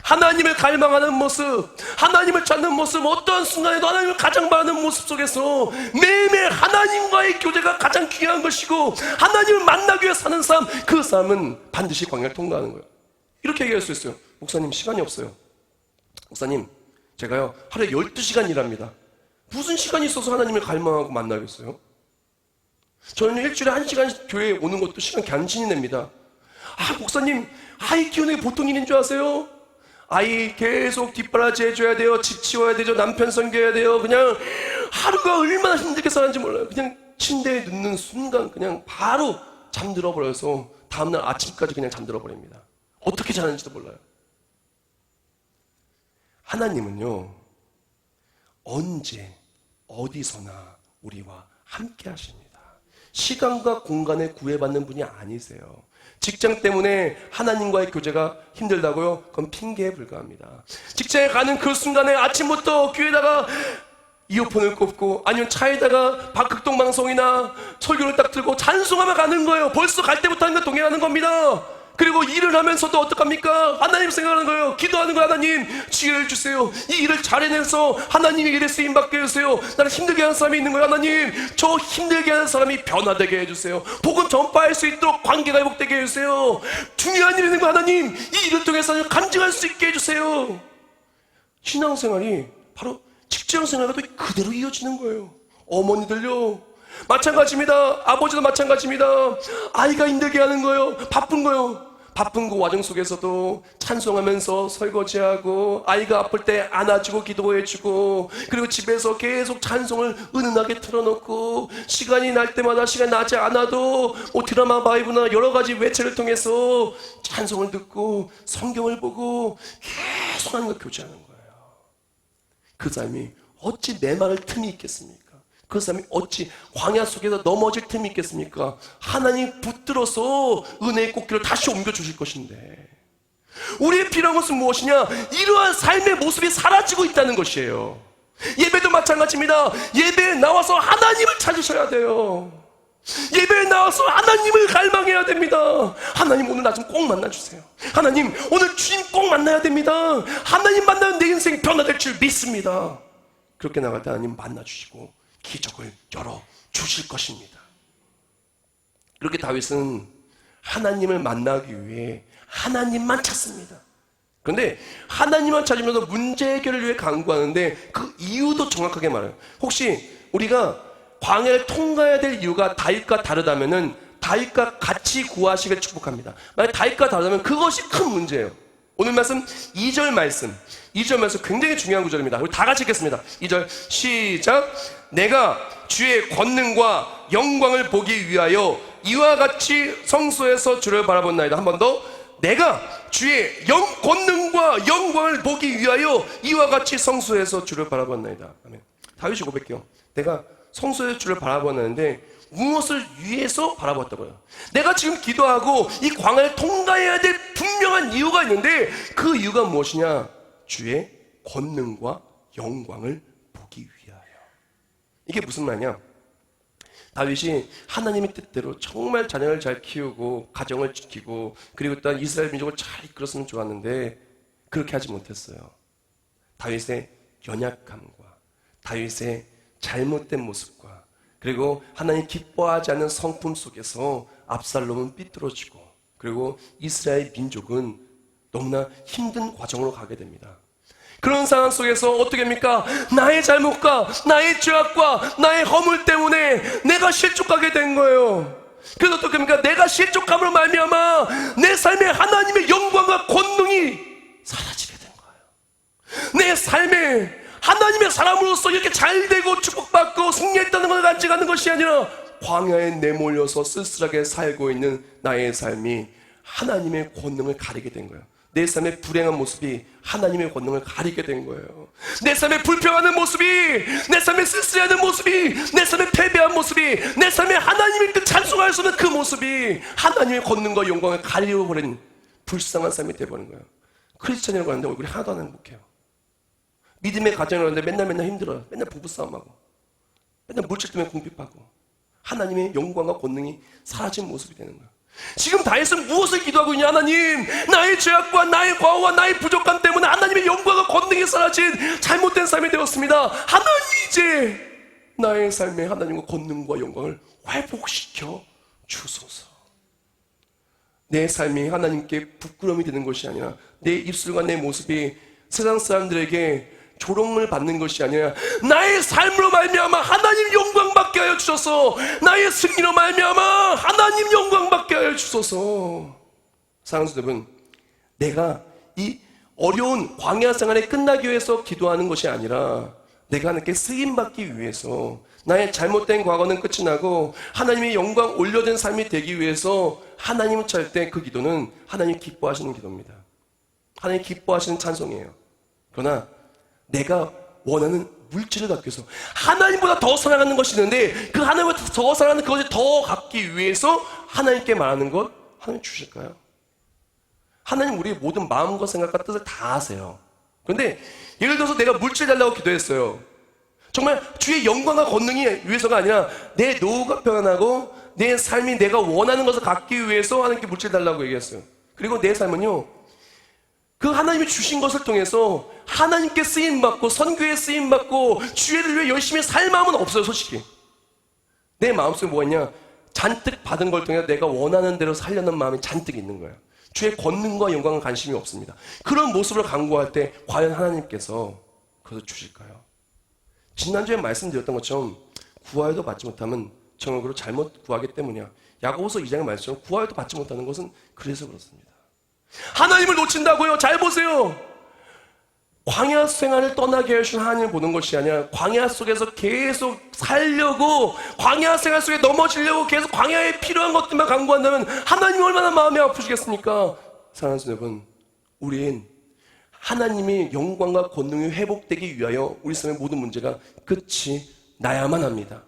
하나님을 갈망하는 모습, 하나님을 찾는 모습, 어떠한 순간에도 하나님을 가장 바라는 모습 속에서 매일매일 하나님과의 교제가 가장 귀한 것이고, 하나님을 만나기 위해 사는 삶, 그 삶은 반드시 광야를 통과하는 거예요. 이렇게 얘기할 수 있어요. 목사님, 시간이 없어요. 목사님, 제가요 하루에 12시간 일합니다. 무슨 시간이 있어서 하나님을 갈망하고 만나겠어요? 저는 일주일에 1시간 교회에 오는 것도 시간 간신히 냅니다. 목사님, 아이 키우는 게 보통 일인 줄 아세요? 아이 계속 뒷바라지 해줘야 돼요. 집 치워야 되죠. 남편 섬겨야 돼요. 그냥 하루가 얼마나 힘들게 사는지 몰라요. 그냥 침대에 눕는 순간 그냥 바로 잠들어 버려서 다음날 아침까지 그냥 잠들어 버립니다. 어떻게 자는지도 몰라요. 하나님은요, 언제 어디서나 우리와 함께 하십니다. 시간과 공간에 구애받는 분이 아니세요. 직장 때문에 하나님과의 교제가 힘들다고요? 그건 핑계에 불과합니다. 직장에 가는 그 순간에 아침부터 귀에다가 이어폰을 꼽고 아니면 차에다가 박극동 방송이나 설교를 딱 들고 찬송하며 가는 거예요. 벌써 갈 때부터 하는 건 동행하는 겁니다. 그리고 일을 하면서도 어떡합니까? 하나님 생각하는 거예요. 기도하는 거예요. 하나님 지혜를 주세요. 이 일을 잘 해내서 하나님의 일에 쓰임받게 해주세요. 나는 힘들게 하는 사람이 있는 거예요. 하나님 저 힘들게 하는 사람이 변화되게 해주세요. 복음 전파할 수 있도록 관계가 회복되게 해주세요. 중요한 일이 있는 거예요. 하나님 이 일을 통해서 간증할 수 있게 해주세요. 신앙생활이 바로 직장생활과도 그대로 이어지는 거예요. 어머니들요 마찬가지입니다. 아버지도 마찬가지입니다. 아이가 힘들게 하는 거예요. 바쁜 거예요. 바쁜 그 와중 속에서도 찬송하면서 설거지하고 아이가 아플 때 안아주고 기도해주고 그리고 집에서 계속 찬송을 은은하게 틀어놓고 시간이 날 때마다 시간이 나지 않아도 뭐 드라마 바이브나 여러 가지 매체를 통해서 찬송을 듣고 성경을 보고 계속 하나님과 교제하는 거예요. 그 삶이 어찌 내 말을 틈이 있겠습니까? 그 사람이 어찌 광야 속에서 넘어질 틈이 있겠습니까? 하나님 붙들어서 은혜의 꽃길을 다시 옮겨주실 것인데 우리의 필요한 것은 무엇이냐? 이러한 삶의 모습이 사라지고 있다는 것이에요. 예배도 마찬가지입니다. 예배에 나와서 하나님을 찾으셔야 돼요. 예배에 나와서 하나님을 갈망해야 됩니다. 하나님 오늘 나 좀 꼭 만나주세요. 하나님 오늘 주님 꼭 만나야 됩니다. 하나님 만나면 내 인생 변화될 줄 믿습니다. 그렇게 나갈 때 하나님 만나주시고 기적을 열어주실 것입니다. 그렇게 다윗은 하나님을 만나기 위해 하나님만 찾습니다. 그런데 하나님만 찾으면서 문제 해결을 위해 간구하는데 그 이유도 정확하게 말해요. 혹시 우리가 광야를 통과해야 될 이유가 다윗과 다르다면은 다윗과 같이 구하시길 축복합니다. 만약 다윗과 다르다면 그것이 큰 문제예요. 오늘 말씀 2절 말씀 굉장히 중요한 구절입니다. 우리 다 같이 읽겠습니다. 2절 시작. 내가 주의 권능과 영광을 보기 위하여 이와 같이 성소에서 주를 바라본나이다. 한 번 더. 내가 주의 권능과 영광을 보기 위하여 이와 같이 성소에서 주를 바라본나이다. 아멘. 다윗이 고백해요. 내가 성소에서 주를 바라보는데 무엇을 위해서 바라봤다고요? 내가 지금 기도하고 이 광야를 통과해야 될 분명한 이유가 있는데 그 이유가 무엇이냐? 주의 권능과 영광을 보기 위하여. 이게 무슨 말이냐? 다윗이 하나님의 뜻대로 정말 자녀를 잘 키우고 가정을 지키고 그리고 또한 이스라엘 민족을 잘 이끌었으면 좋았는데 그렇게 하지 못했어요. 다윗의 연약함과 다윗의 잘못된 모습과 그리고 하나님 기뻐하지 않는 성품 속에서 압살롬은 삐뚤어지고 그리고 이스라엘 민족은 너무나 힘든 과정으로 가게 됩니다. 그런 상황 속에서 어떻게 합니까? 나의 잘못과 나의 죄악과 나의 허물 때문에 내가 실족하게 된 거예요. 그래서 어떻게 합니까? 내가 실족함으로 말미암아 내 삶에 하나님의 영광과 권능이 사라지게 된 거예요. 내 삶에 하나님의 사람으로서 이렇게 잘되고 축복받고 승리했다는 걸 간직하는 것이 아니라 광야에 내몰려서 쓸쓸하게 살고 있는 나의 삶이 하나님의 권능을 가리게 된 거예요. 내 삶의 불행한 모습이 하나님의 권능을 가리게 된 거예요. 내 삶의 불평하는 모습이, 내 삶의 쓸쓸해하는 모습이, 내 삶의 패배한 모습이, 내 삶의 하나님의 그 찬송할 수 없는 그 모습이 하나님의 권능과 영광을 가리워버린 불쌍한 삶이 되어버린 거예요. 크리스찬이라고 하는데 얼굴이 하나도 안 행복해요. 믿음의 가정이라고 하는데 맨날 힘들어요. 맨날 부부싸움하고 맨날 물질 때문에 궁핍하고 하나님의 영광과 권능이 사라진 모습이 되는 거예요. 지금 다윗은 무엇을 기도하고 있냐? 하나님, 나의 죄악과 나의 과오와 나의 부족함 때문에 하나님의 영광과 권능이 사라진 잘못된 삶이 되었습니다. 하나님 이제 나의 삶에 하나님과 권능과 영광을 회복시켜 주소서. 내 삶이 하나님께 부끄러움이 되는 것이 아니라 내 입술과 내 모습이 세상 사람들에게 조롱을 받는 것이 아니라 나의 삶으로 말미암아 하나님 영광 받게 하여 주소서. 나의 승리로 말미암아 하나님 영광 받게 하여 주소서. 사랑하는 여러분, 내가 이 어려운 광야 생활이 끝나기 위해서 기도하는 것이 아니라 내가 하나님께 쓰임받기 위해서 나의 잘못된 과거는 끝이 나고 하나님의 영광 올려진 삶이 되기 위해서 하나님을 찾을 때 그 기도는 하나님 기뻐하시는 기도입니다. 하나님 기뻐하시는 찬송이에요. 그러나 내가 원하는 물질을 갖기 위해서 하나님보다 더 사랑하는 것이 있는데 그 하나님보다 더 사랑하는 그것을 더 갖기 위해서 하나님께 말하는 것 하나님 주실까요? 하나님 우리의 모든 마음과 생각과 뜻을 다 아세요. 그런데 예를 들어서 내가 물질 달라고 기도했어요. 정말 주의 영광과 권능이 위해서가 아니라 내 노후가 편안하고 내 삶이 내가 원하는 것을 갖기 위해서 하나님께 물질 달라고 얘기했어요. 그리고 내 삶은요, 그 하나님이 주신 것을 통해서 하나님께 쓰임받고 선교에 쓰임받고 주의를 위해 열심히 살 마음은 없어요. 솔직히 내 마음속에 뭐가 있냐, 잔뜩 받은 걸 통해 내가 원하는 대로 살려는 마음이 잔뜩 있는 거예요. 주의 권능과 영광은 관심이 없습니다. 그런 모습을 강구할 때 과연 하나님께서 그것을 주실까요? 지난주에 말씀드렸던 것처럼 구하여도 받지 못하면 정욕으로 잘못 구하기 때문이야. 야고보서 2장의 말씀처럼 구하여도 받지 못하는 것은 그래서 그렇습니다. 하나님을 놓친다고요? 잘 보세요. 광야 생활을 떠나게 하신 하나님을 보는 것이 아니라 광야 속에서 계속 살려고, 광야 생활 속에 넘어지려고 계속 광야에 필요한 것들만 강구한다면 하나님이 얼마나 마음이 아프시겠습니까? 사랑하는 여러분, 우린 하나님의 영광과 권능이 회복되기 위하여 우리 삶의 모든 문제가 끝이 나야만 합니다.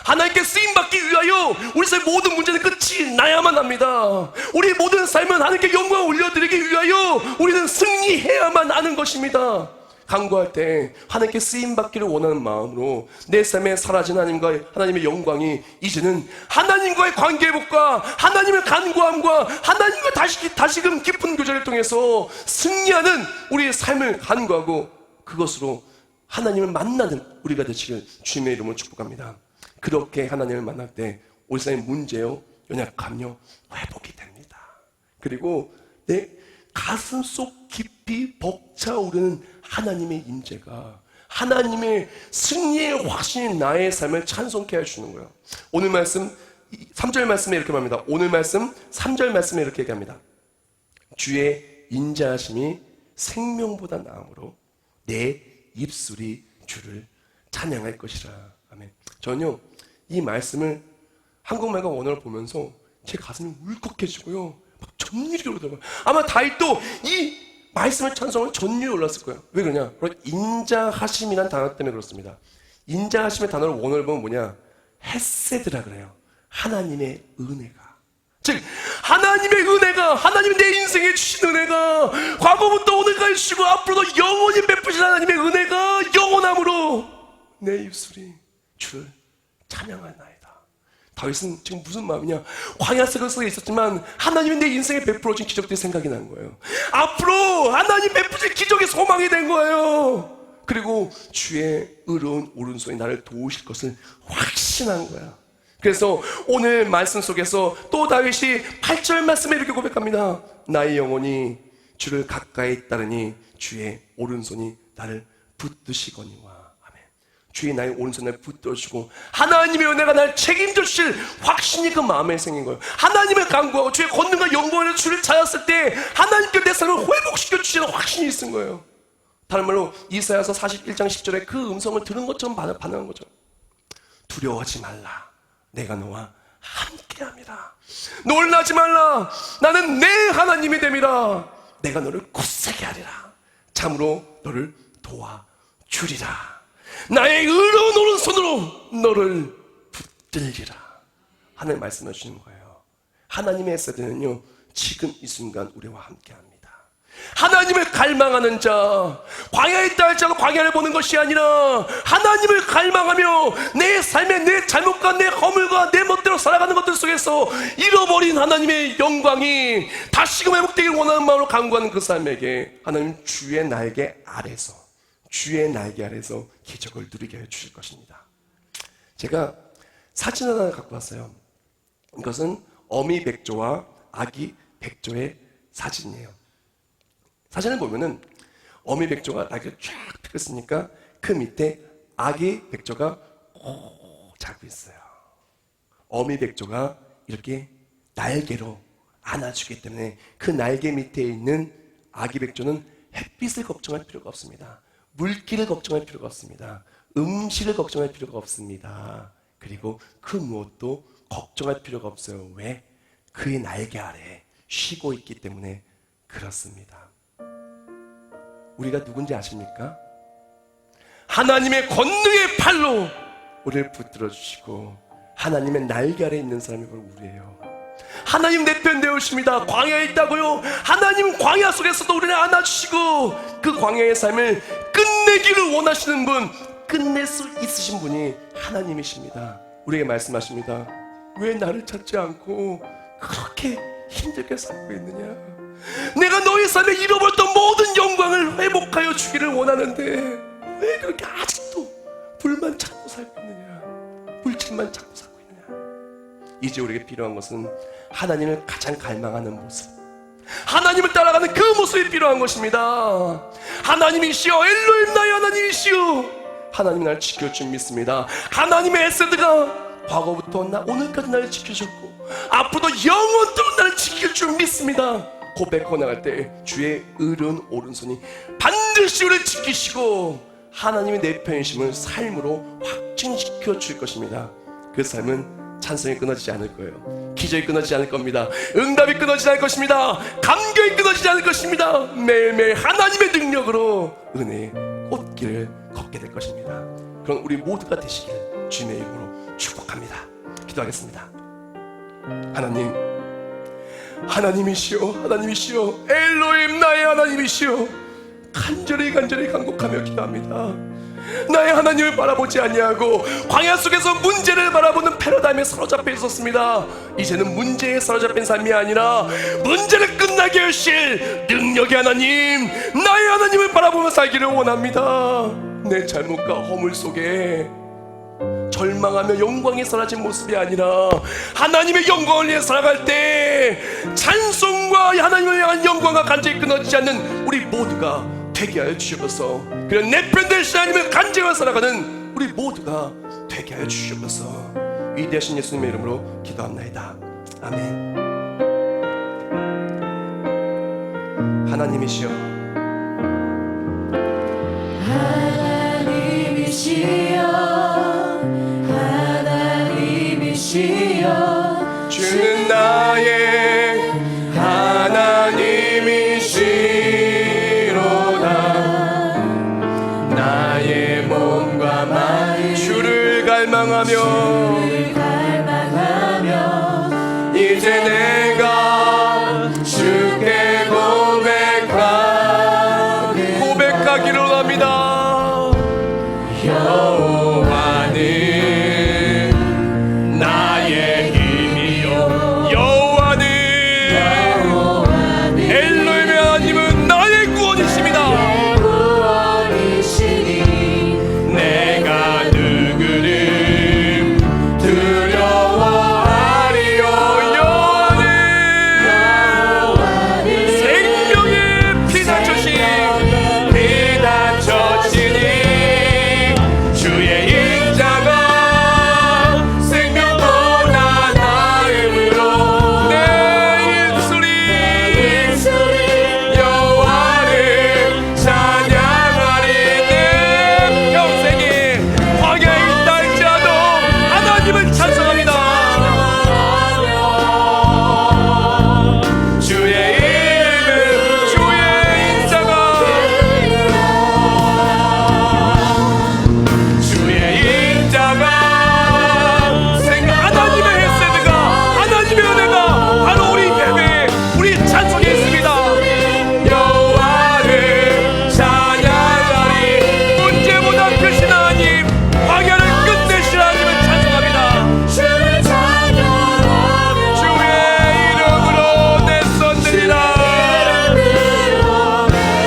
하나님께 쓰임받기 위하여 우리 삶의 모든 문제는 끝이 나야만 합니다. 우리 모든 삶은 하나님께 영광을 올려드리기 위하여 우리는 승리해야만 하는 것입니다. 간구할 때 하나님께 쓰임받기를 원하는 마음으로 내 삶에 사라진 하나님의 영광이 이제는 하나님과의 관계회복과 하나님의 간구함과 하나님과 다시금 깊은 교제를 통해서 승리하는 우리의 삶을 간구하고 그것으로 하나님을 만나는 우리가 되시길 주님의 이름으로 축복합니다. 그렇게 하나님을 만날 때 우리 삶의 문제요, 연약함요, 회복이 됩니다. 그리고 내 가슴 속 깊이 벅차오르는 하나님의 임재가, 하나님의 승리의 확신이 나의 삶을 찬송케 해주는 거예요. 오늘 말씀 3절 말씀에 이렇게 말합니다. 오늘 말씀 3절 말씀에 이렇게 얘기합니다. 주의 인자하심이 생명보다 나음으로 내 입술이 주를 찬양할 것이라. 아멘. 저는요, 이 말씀을 한국말과 원어를 보면서 제 가슴이 울컥해지고요, 막 전율이 오르더라고요. 아마 다윗도 이 말씀을 찬송하면 전율이 올랐을 거예요. 왜 그러냐? 바로 인자하심이라는 단어 때문에 그렇습니다. 인자하심의 단어를 원어를 보면 뭐냐? 헤세드라 그래요. 하나님의 은혜가. 즉 하나님의 은혜가, 하나님이 내 인생에 주신 은혜가 과거부터 오늘까지 주시고 앞으로도 영원히 베푸신 하나님의 은혜가 영원함으로 내 입술이 주를 찬양하나이다. 다윗은 지금 무슨 마음이냐? 광야 속에 있었지만 하나님이 내 인생에 베풀어준 기적들이 생각이 난 거예요. 앞으로 하나님 베푸신 기적의 소망이 된 거예요. 그리고 주의 의로운 오른손이 나를 도우실 것을 확신한 거야. 그래서 오늘 말씀 속에서 또 다윗이 8절 말씀에 이렇게 고백합니다. 나의 영혼이 주를 가까이 따르니 주의 오른손이 나를 붙드시거니와. 주의 나의 오른손을 붙들어주고 하나님의 은혜가 날 책임져 주실 확신이 그 마음에 생긴 거예요. 하나님을 간구하고 주의 권능과 영광을 주를 찾았을 때 하나님께 내 삶을 회복시켜 주시는 확신이 있은 거예요. 다른 말로 이사야서 41장 10절에 그 음성을 들은 것처럼 반응한 거죠. 두려워하지 말라, 내가 너와 함께함이라. 놀라지 말라, 나는 내 하나님이 됨이라. 내가 너를 굳세게 하리라. 참으로 너를 도와주리라. 나의 의로운 오른손으로 너를 붙들리라. 하나님 말씀해 주시는 거예요. 하나님의 헤세드는요, 지금 이 순간 우리와 함께합니다. 하나님을 갈망하는 자, 광야에 있다 할지라도 광야를 보는 것이 아니라 하나님을 갈망하며 내 삶의 내 잘못과 내 허물과 내 멋대로 살아가는 것들 속에서 잃어버린 하나님의 영광이 다시금 회복되길 원하는 마음으로 간구하는 그 사람에게 하나님 주의 날개 아래서 기적을 누리게 해주실 것입니다. 제가 사진 하나 갖고 왔어요. 이것은 어미 백조와 아기 백조의 사진이에요. 사진을 보면은 어미 백조가 날개를 쫙 펴겼으니까 그 밑에 아기 백조가 자고 있어요. 어미 백조가 이렇게 날개로 안아주기 때문에 그 날개 밑에 있는 아기 백조는 햇빛을 걱정할 필요가 없습니다. 물기를 걱정할 필요가 없습니다. 음식을 걱정할 필요가 없습니다. 그리고 그 무엇도 걱정할 필요가 없어요. 왜? 그의 날개 아래 쉬고 있기 때문에 그렇습니다. 우리가 누군지 아십니까? 하나님의 권능의 팔로 우리를 붙들어 주시고 하나님의 날개 아래 있는 사람이 바로 우리예요. 하나님 내 편 되어주십니다. 광야에 있다고요? 하나님 광야 속에서도 우리를 안아주시고 그 광야의 삶을 끝내기를 원하시는 분, 끝낼 수 있으신 분이 하나님이십니다. 우리에게 말씀하십니다. 왜 나를 찾지 않고 그렇게 힘들게 살고 있느냐? 내가 너희 삶에 잃어버렸던 모든 영광을 회복하여 주기를 원하는데 왜 그렇게 아직도 불만 찾고 살고 있느냐, 불칠만 찾고 살고 있느냐. 이제 우리에게 필요한 것은 하나님을 가장 갈망하는 모습, 하나님을 따라가는 그 모습이 필요한 것입니다. 하나님이시여, 엘로힘 나의 하나님이시여, 하나님 나를 지킬 줄 믿습니다. 하나님의 에세드가 과거부터 오늘까지 나를 지키셨고 앞으로도 영원토록 나를 지킬 줄 믿습니다. 고백하고 나갈 때 주의 의로운 오른손이 반드시 우리를 지키시고 하나님의 내 편이심을 삶으로 확증시켜 줄 것입니다. 그 삶은 찬송이 끊어지지 않을 거예요. 기적이 끊어지지 않을 겁니다. 응답이 끊어지지 않을 것입니다. 감격이 끊어지지 않을 것입니다. 매일매일 하나님의 능력으로 은혜의 꽃길을 걷게 될 것입니다. 그럼 우리 모두가 되시기를 주님의 이름으로 축복합니다. 기도하겠습니다. 하나님, 하나님이시여, 하나님이시여, 엘로힘 나의 하나님이시여, 간절히 간곡하며 기도합니다. 나의 하나님을 바라보지 아니하고 광야 속에서 문제를 바라보는 패러다임에 사로잡혀 있었습니다. 이제는 문제에 사로잡힌 삶이 아니라 문제를 끝나게 하실 능력의 하나님, 나의 하나님을 바라보며 살기를 원합니다. 내 잘못과 허물 속에 절망하며 영광이 사라진 모습이 아니라 하나님의 영광을 위해 살아갈 때 찬송과 하나님을 향한 영광과 간절히 끊어지지 않는 우리 모두가 되게 하여 주시옵소서. 그런 내 편 되신 하나님을 간절히 살아가는 우리 모두가 되게 하여 주시옵소서. 위대하신 예수님의 이름으로 기도합나이다. 아멘. 하나님이시여, 하나님이시여, 주는 나의 하나님이시로다. 나의 몸과 마음 주를 갈망하며 이제 내가 주께 고백하기를 원합니다. 여호와는 나의 힘이요, 여호와는 엘로힘의 하나님은 나의 구원이십니다. 내가 누구를 두려워하리요. 여호와는 생명의 피난처시니 주의 인자가 생명보다 나음으로 내 입술이 여호와를 찬양하리. 내 평생이 광야에 있다 할지라도 하나님을 찬송합니다. 주의 이름은 주의 인자가 하나님의 헤세드가, 하나님의 은혜가 바로 우리 예배에, 우리 찬송에 있습니다. 여호와를 찬양하리. 문제보다 크신 하나님, 광야를 끝내신 하나님을 찬송합니다. 주의 이름으로 내 손 드리라.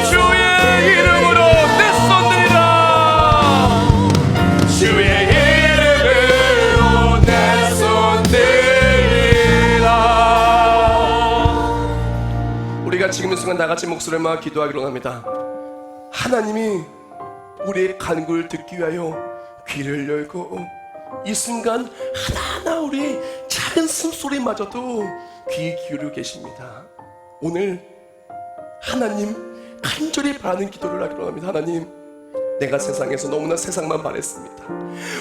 주의 이름으로 내 손 드리라. 주의 우리가 지금 이 순간 나같이 목소리를 모아 기도하기로 합니다. 하나님이 우리의 간구를 듣기 위하여 귀를 열고 이 순간 하나하나 우리 작은 숨소리마저도 귀 기울이고 계십니다. 오늘 하나님 간절히 바라는 기도를 하기로 합니다. 하나님, 내가 세상에서 너무나 세상만 바랬습니다.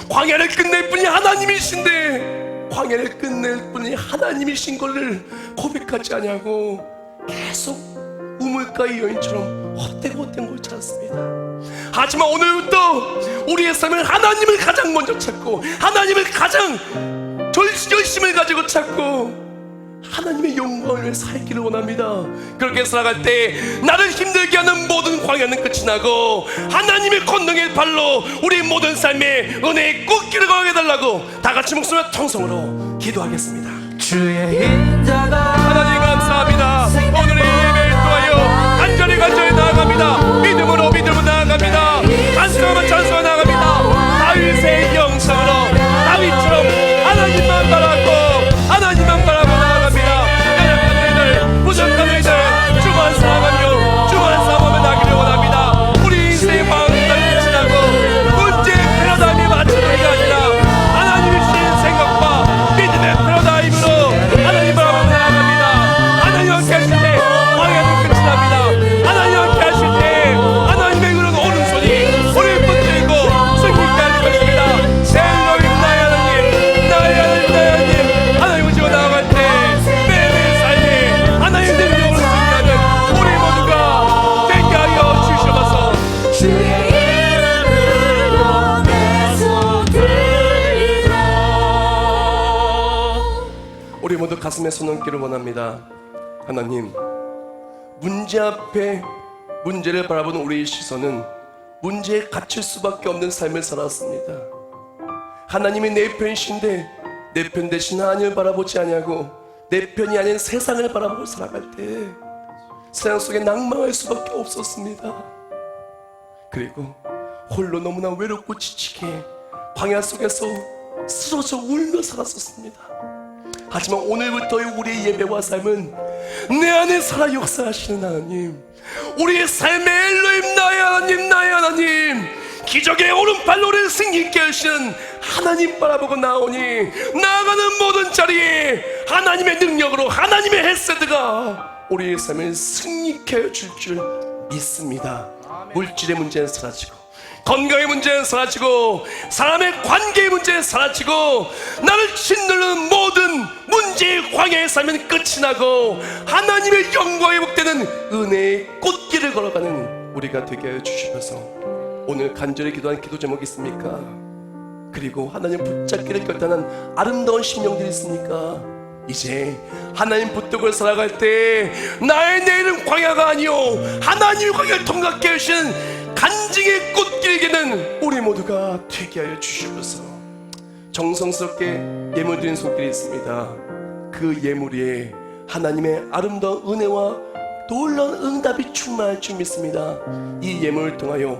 광야를 끝낼 분이 하나님이신데 광야를 끝낼 분이 하나님이신 것을 고백하지 아니하고 계속 우물가의 여인처럼 헛되고 헛된 걸 찾았습니다. 하지만 오늘부터 우리의 삶은 하나님을 가장 먼저 찾고 하나님을 가장 열심을 가지고 찾고 하나님의 영광을 위해 살기를 원합니다. 그렇게 살아갈 때 나를 힘들게 하는 모든 광야는 끝이 나고 하나님의 권능의 발로 우리 모든 삶에 은혜의 꽃길을 걸게 해달라고 다같이 목소리와 통성으로 기도하겠습니다. 주의 인자가 하나님 감사합니다. 오늘의 예배 모두 가슴에 손 얹기를 원합니다. 하나님, 문제 앞에 문제를 바라보는 우리의 시선은 문제에 갇힐 수밖에 없는 삶을 살았습니다. 하나님이 내 편이신데 내 편 대신 하나님을 바라보지 아니하고 내 편이 아닌 세상을 바라보고 살아갈 때 세상 속에 낭망할 수밖에 없었습니다. 그리고 홀로 너무나 외롭고 지치게 광야 속에서 쓰러져 울며 살았었습니다. 하지만 오늘부터의 우리의 예배와 삶은 내 안에 살아 역사하시는 하나님, 우리의 삶의 엘로힘 나의 하나님, 나의 하나님, 기적의 오른팔로 우리를 승리케 하시는 하나님 바라보고 나오니 나아가는 모든 자리에 하나님의 능력으로 하나님의 헤세드가 우리의 삶을 승리케 하여 줄 줄 믿습니다. 물질의 문제는 사라지고, 건강의 문제는 사라지고, 사람의 관계의 문제는 사라지고, 나를 짓누르는 모든 문제의 광야의 삶은 끝이 나고 하나님의 영광에 복되는 은혜의 꽃길을 걸어가는 우리가 되게 하여 주시면서 오늘 간절히 기도한 기도 제목이 있습니까? 그리고 하나님 붙잡기를 결단한 아름다운 심령들이 있습니까? 이제 하나님 붙들고 살아갈 때 나의 내일은 광야가 아니요 하나님의 광야를 통과케 하시는 간증의 꽃길을 걷는 우리 모두가 되게 하여 주시옵소서. 정성스럽게 예물 드린 손길이 있습니다. 그 예물 위에 하나님의 아름다운 은혜와 놀라운 응답이 충만할 줄 믿습니다. 이 예물을 통하여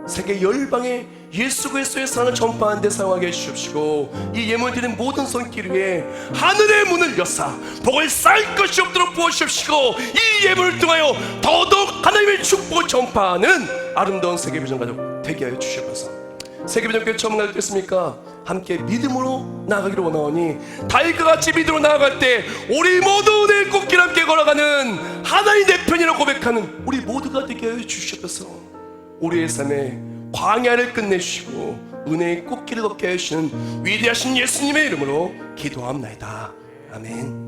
세계 열방에 예수 그리스도의 사랑을 전파하는 데 사용하게 해주십시고, 이 예물 드린 모든 손길 위에 하늘의 문을 여사 복을 쌓을 것이 없도록 부어주십시고, 이 예물을 통하여 더더욱 하나님의 축복을 전파하는 아름다운 세계비전 가족 되게 하여 주시옵소서. 세계비전교회 처음 나겠습니까? 함께 믿음으로 나아가기를 원하오니 다윗과 같이 믿음으로 나아갈 때 우리 모두 은혜의 꽃길 함께 걸어가는 하나님 내 편이라고 고백하는 우리 모두가 되게 하여 주시옵소서. 우리의 삶에 광야를 끝내주시고 은혜의 꽃길을 걷게 해주시는 위대하신 예수님의 이름으로 기도합나이다. 아멘.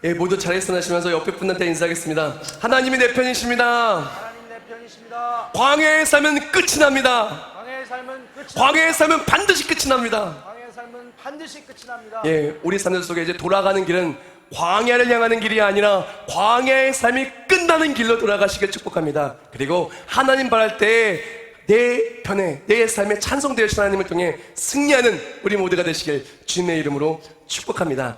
예, 모두 잘 일어나시면서 옆에 분한테 인사하겠습니다. 하나님이 내 편이십니다. 하나님 내 편이십니다. 광야의 삶은 끝이 납니다. 광야의 삶은 끝이 광야의 삶은 반드시 끝이 납니다. 광야의 삶은 반드시 끝이 납니다. 예, 우리 삶들 속에 이제 돌아가는 길은 광야를 향하는 길이 아니라 광야의 삶이 끝나는 길로 돌아가시길 축복합니다. 그리고 하나님 바랄 때 내 편에 내 삶에 찬송되신 하나님을 통해 승리하는 우리 모두가 되시길 주님의 이름으로 축복합니다.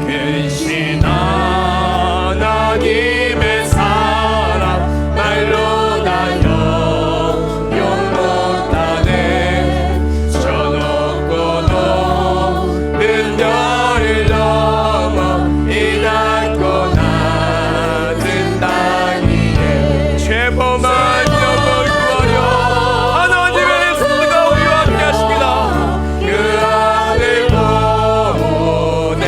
계신 하나님의 사랑 말로 다 영영 못하네. 저 높고 높은 별을 넘어 이 낮고 낮은 땅 위에 죄범한 영을 구하려 하나님의 손가 우리와 함께 하십니다. 그 아들 보내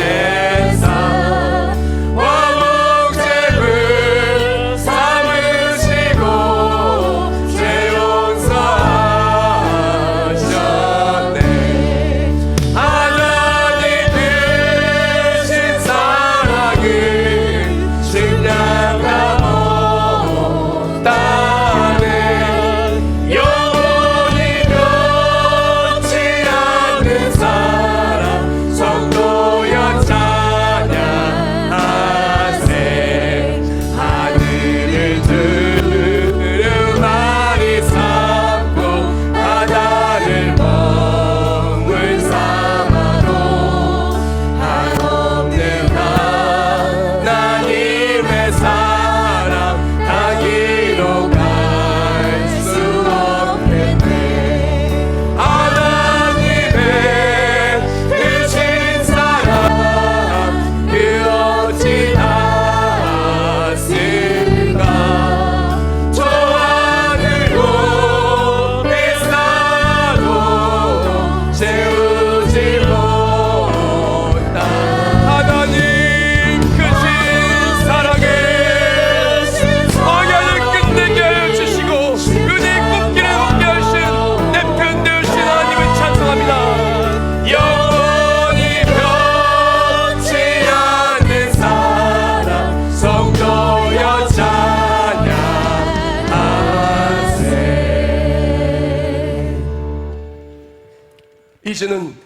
이제는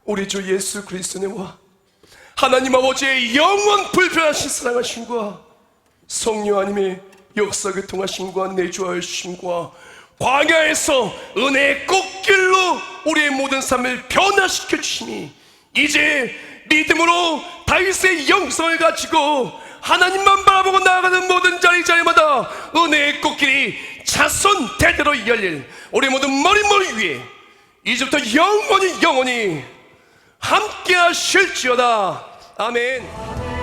우리 주 예수 그리스도와 하나님 아버지의 영원 불변하신 사랑하심과 성령 하나님의 역사 교통하심과 내주하여 주심과 광야에서 은혜의 꽃길로 우리의 모든 삶을 변화시켜 주시니 이제 믿음으로 다윗의 영성을 가지고 하나님만 바라보고 나아가는 모든 자리마다 은혜의 꽃길이 자손 대대로 열릴 우리 모든 머릿머리 위에 이제부터 영원히 함께 하실지어다. 아멘.